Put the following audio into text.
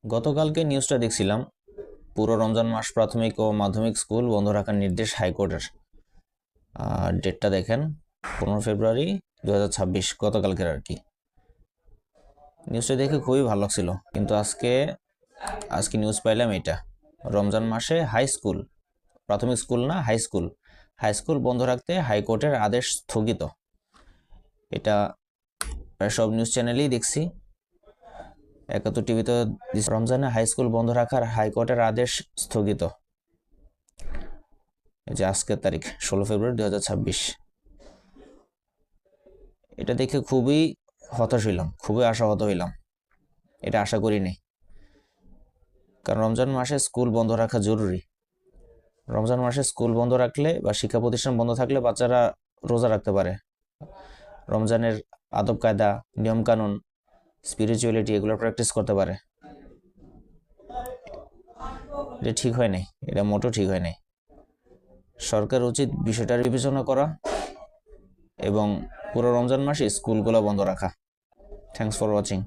গতকালকে নিউজটা দেখছিলাম, পুরো রমজান মাস প্রাথমিক ও মাধ্যমিক স্কুল বন্ধ রাখার নির্দেশ হাইকোর্টের। ডেটটা দেখেন, 15 ফেব্রুয়ারি 2026, গতকালকের আর কি। নিউজটা দেখে খুবই ভালো লাগছিল, কিন্তু আজকে নিউজ পাইলাম এটা রমজান মাসে হাই স্কুল, প্রাথমিক স্কুল না, হাই স্কুল বন্ধ রাখতে হাইকোর্টের আদেশ স্থগিত। এটা প্রায় সব নিউজ চ্যানেলেই দেখছি, একাত্তর টিভিতে রমজানে হাই স্কুল বন্ধ রাখার হাইকোর্টের আদেশ স্থগিত। এই যে আজকের তারিখ 16 ফেব্রুয়ারি 2026। এটা দেখে খুবই হতাশ হইলাম, খুবই আশাহত হইলাম। এটা আশা করিনি, কারণ রমজান মাসে স্কুল বন্ধ রাখা জরুরি। রমজান মাসে স্কুল বন্ধ রাখলে বা শিক্ষা প্রতিষ্ঠান বন্ধ থাকলে বাচ্চারা রোজা রাখতে পারে, রমজানের আদব কায়দা, নিয়মকানুন, স্পিরিচুয়ালিটি এগুলো প্র্যাকটিস করতে পারে। এটা ঠিক হয় নাই, এটা মোটেও ঠিক হয় নাই। সরকার উচিত বিষয়টার বিবেচনা করা এবং পুরো রমজান মাসে স্কুলগুলো বন্ধ রাখা। Thanks for watching.